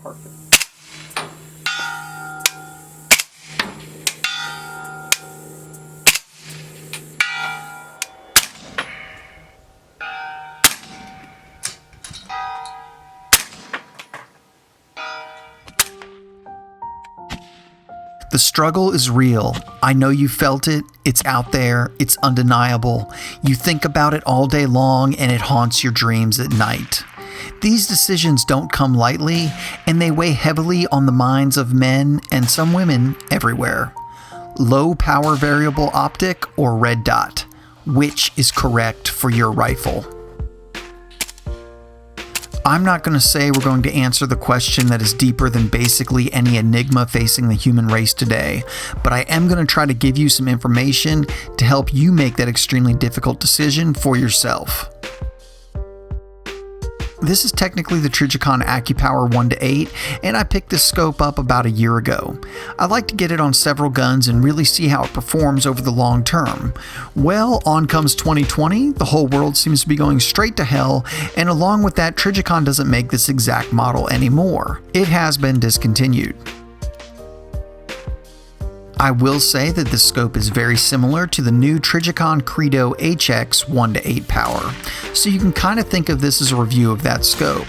Perfect. The struggle is real. I know you felt it. It's out there. It's undeniable. You think about it all day long and it haunts your dreams at night. These decisions don't come lightly, and they weigh heavily on the minds of men and some women everywhere. Low power variable optic or red dot? Which is correct for your rifle? I'm not going to say we're going to answer the question that is deeper than basically any enigma facing the human race today, but I am going to try to give you some information to help you make that extremely difficult decision for yourself. This is technically the Trijicon Accupower 1-8, and I picked this scope up about a year ago. I like to get it on several guns and really see how it performs over the long term. Well, on comes 2020, the whole world seems to be going straight to hell, and along with that, Trijicon doesn't make this exact model anymore. It has been discontinued. I will say that this scope is very similar to the new Trijicon Credo HX 1-8 power, so you can kind of think of this as a review of that scope.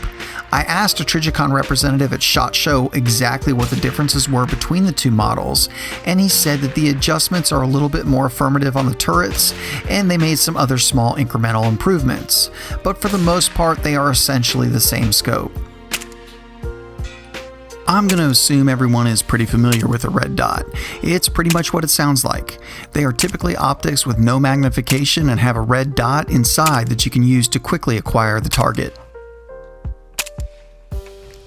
I asked a Trijicon representative at SHOT Show exactly what the differences were between the two models, and he said that the adjustments are a little bit more affirmative on the turrets, and they made some other small incremental improvements, but for the most part they are essentially the same scope. I'm going to assume everyone is pretty familiar with a red dot. It's pretty much what it sounds like. They are typically optics with no magnification and have a red dot inside that you can use to quickly acquire the target.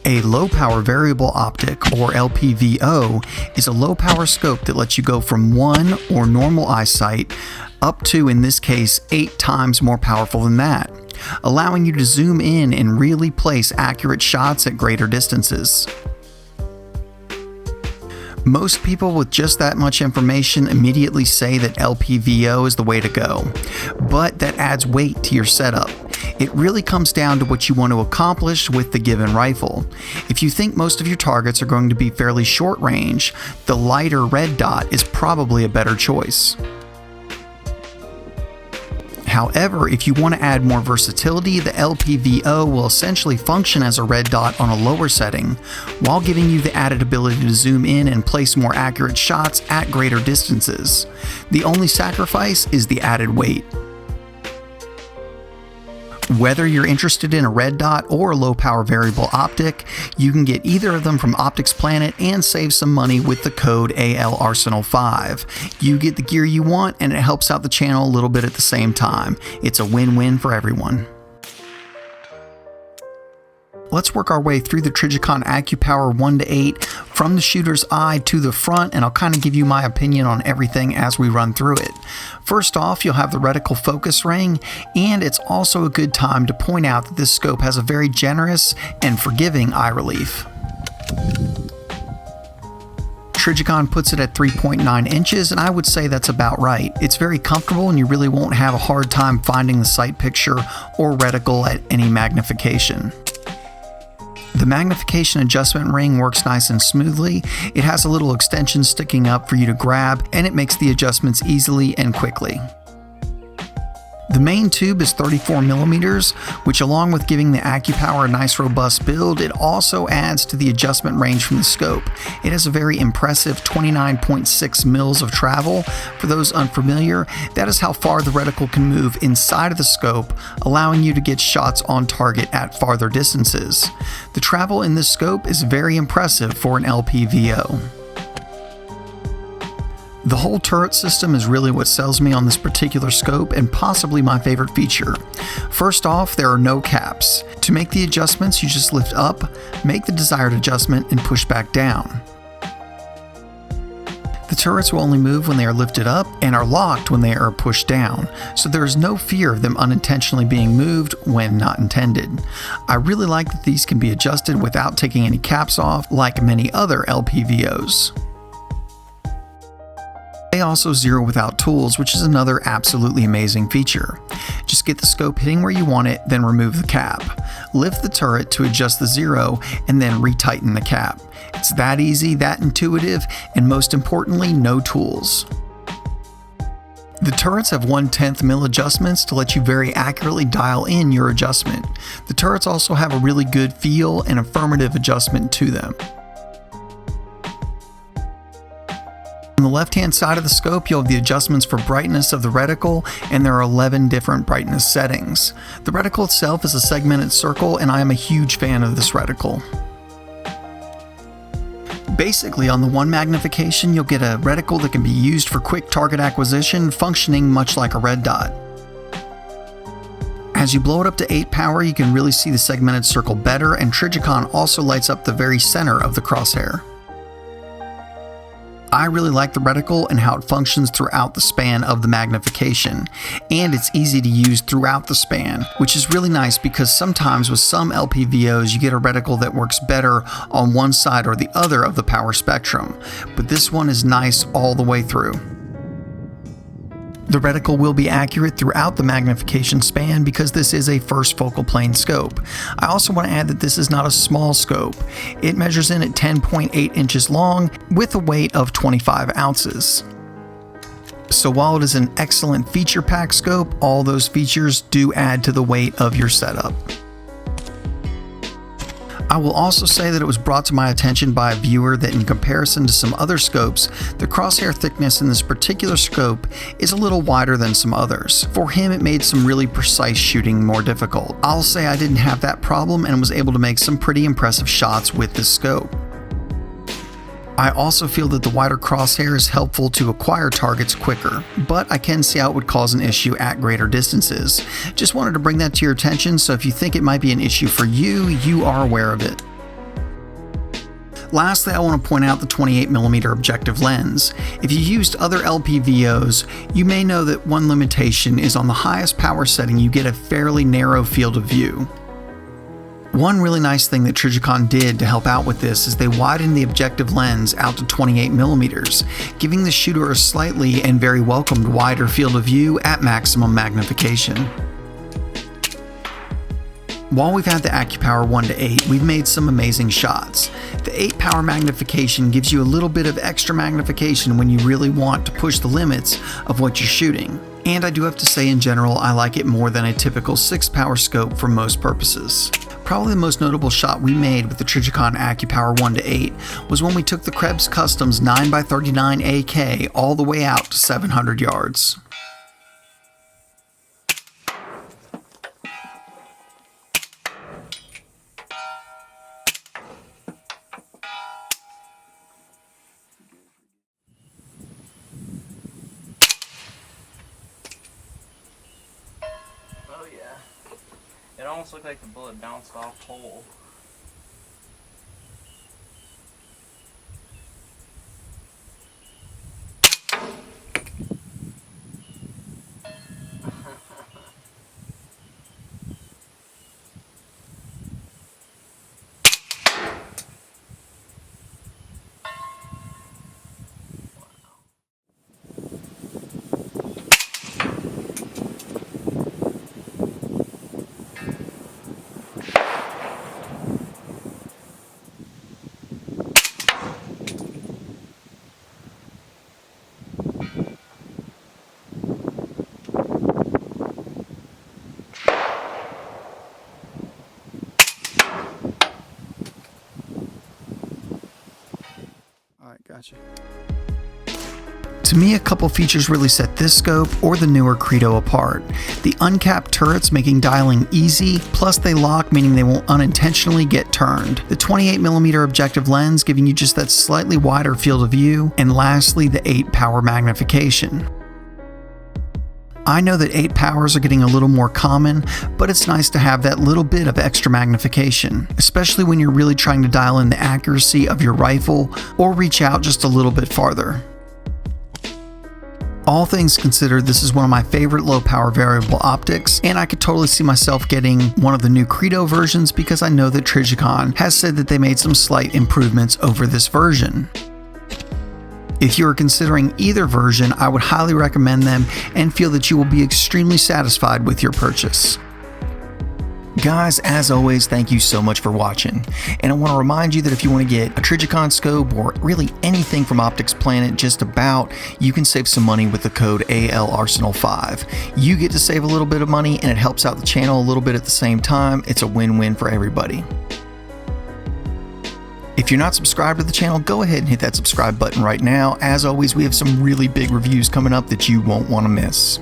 A low power variable optic, or LPVO, is a low power scope that lets you go from 1 or normal eyesight up to, in this case, 8 times more powerful than that, allowing you to zoom in and really place accurate shots at greater distances. Most people with just that much information immediately say that LPVO is the way to go, but that adds weight to your setup. It really comes down to what you want to accomplish with the given rifle. If you think most of your targets are going to be fairly short range, the lighter red dot is probably a better choice. However, if you want to add more versatility, the LPVO will essentially function as a red dot on a lower setting, while giving you the added ability to zoom in and place more accurate shots at greater distances. The only sacrifice is the added weight. Whether you're interested in a red dot or a low power variable optic, you can get either of them from Optics Planet and save some money with the code ALArsenal5. You get the gear you want and it helps out the channel a little bit at the same time. It's a win-win for everyone. Let's work our way through the Trijicon Accupower 1-8 from the shooter's eye to the front, and I'll kind of give you my opinion on everything as we run through it. First off, you'll have the reticle focus ring, and it's also a good time to point out that this scope has a very generous and forgiving eye relief. Trijicon puts it at 3.9 inches, and I would say that's about right. It's very comfortable and you really won't have a hard time finding the sight picture or reticle at any magnification. The magnification adjustment ring works nice and smoothly. It has a little extension sticking up for you to grab, and it makes the adjustments easily and quickly. The main tube is 34mm, which, along with giving the Accupower a nice robust build, it also adds to the adjustment range from the scope. It has a very impressive 29.6 mils of travel. For those unfamiliar, that is how far the reticle can move inside of the scope, allowing you to get shots on target at farther distances. The travel in this scope is very impressive for an LPVO. The whole turret system is really what sells me on this particular scope and possibly my favorite feature. First off, there are no caps. To make the adjustments, you just lift up, make the desired adjustment, and push back down. The turrets will only move when they are lifted up and are locked when they are pushed down, so there is no fear of them unintentionally being moved when not intended. I really like that these can be adjusted without taking any caps off, like many other LPVOs. They also zero without tools, which is another absolutely amazing feature. Just get the scope hitting where you want it, then remove the cap. Lift the turret to adjust the zero, and then retighten the cap. It's that easy, that intuitive, and most importantly, no tools. The turrets have 1/10 mil adjustments to let you very accurately dial in your adjustment. The turrets also have a really good feel and affirmative adjustment to them. On the left-hand side of the scope, you'll have the adjustments for brightness of the reticle, and there are 11 different brightness settings. The reticle itself is a segmented circle, and I am a huge fan of this reticle. Basically, on the one magnification, you'll get a reticle that can be used for quick target acquisition, functioning much like a red dot. As you blow it up to 8 power, you can really see the segmented circle better, and Trijicon also lights up the very center of the crosshair. I really like the reticle and how it functions throughout the span of the magnification, and it's easy to use throughout the span, which is really nice because sometimes with some LPVOs you get a reticle that works better on one side or the other of the power spectrum, but this one is nice all the way through. The reticle will be accurate throughout the magnification span because this is a first focal plane scope. I also want to add that this is not a small scope. It measures in at 10.8 inches long with a weight of 25 ounces. So while it is an excellent feature pack scope, all those features do add to the weight of your setup. I will also say that it was brought to my attention by a viewer that in comparison to some other scopes, the crosshair thickness in this particular scope is a little wider than some others. For him, it made some really precise shooting more difficult. I'll say I didn't have that problem and was able to make some pretty impressive shots with this scope. I also feel that the wider crosshair is helpful to acquire targets quicker, but I can see how it would cause an issue at greater distances. Just wanted to bring that to your attention, so if you think it might be an issue for you, you are aware of it. Lastly, I want to point out the 28mm objective lens. If you used other LPVOs, you may know that one limitation is on the highest power setting you get a fairly narrow field of view. One really nice thing that Trijicon did to help out with this is they widened the objective lens out to 28mm, giving the shooter a slightly and very welcomed wider field of view at maximum magnification. While we've had the Accupower 1-8, we've made some amazing shots. The 8 power magnification gives you a little bit of extra magnification when you really want to push the limits of what you're shooting. And I do have to say in general, I like it more than a typical 6 power scope for most purposes. Probably the most notable shot we made with the Trijicon Accupower 1-8 was when we took the Krebs Customs 9x39 AK all the way out to 700 yards. Oh yeah. It almost looked like the bullet bounced off hole. Gotcha. To me, a couple features really set this scope or the newer Credo apart. The uncapped turrets making dialing easy, plus they lock, meaning they won't unintentionally get turned. The 28mm objective lens giving you just that slightly wider field of view, and lastly, the 8 power magnification. I know that 8 powers are getting a little more common, but it's nice to have that little bit of extra magnification, especially when you're really trying to dial in the accuracy of your rifle or reach out just a little bit farther. All things considered, this is one of my favorite low power variable optics, and I could totally see myself getting one of the new Credo versions because I know that Trijicon has said that they made some slight improvements over this version. If you are considering either version, I would highly recommend them and feel that you will be extremely satisfied with your purchase. Guys, as always, thank you so much for watching. And I want to remind you that if you want to get a Trijicon scope or really anything from Optics Planet, just about, you can save some money with the code ALArsenal5. You get to save a little bit of money and it helps out the channel a little bit at the same time. It's a win-win for everybody. If you're not subscribed to the channel, go ahead and hit that subscribe button right now. As always, we have some really big reviews coming up that you won't want to miss.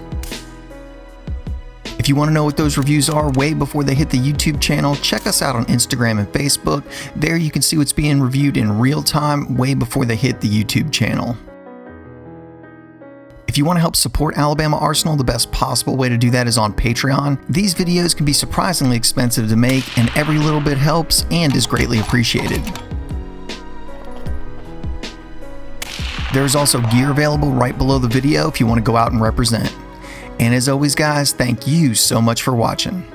If you want to know what those reviews are way before they hit the YouTube channel, check us out on Instagram and Facebook. There you can see what's being reviewed in real time way before they hit the YouTube channel. If you want to help support Alabama Arsenal, the best possible way to do that is on Patreon. These videos can be surprisingly expensive to make, and every little bit helps and is greatly appreciated. There is also gear available right below the video if you want to go out and represent. And as always, guys, thank you so much for watching.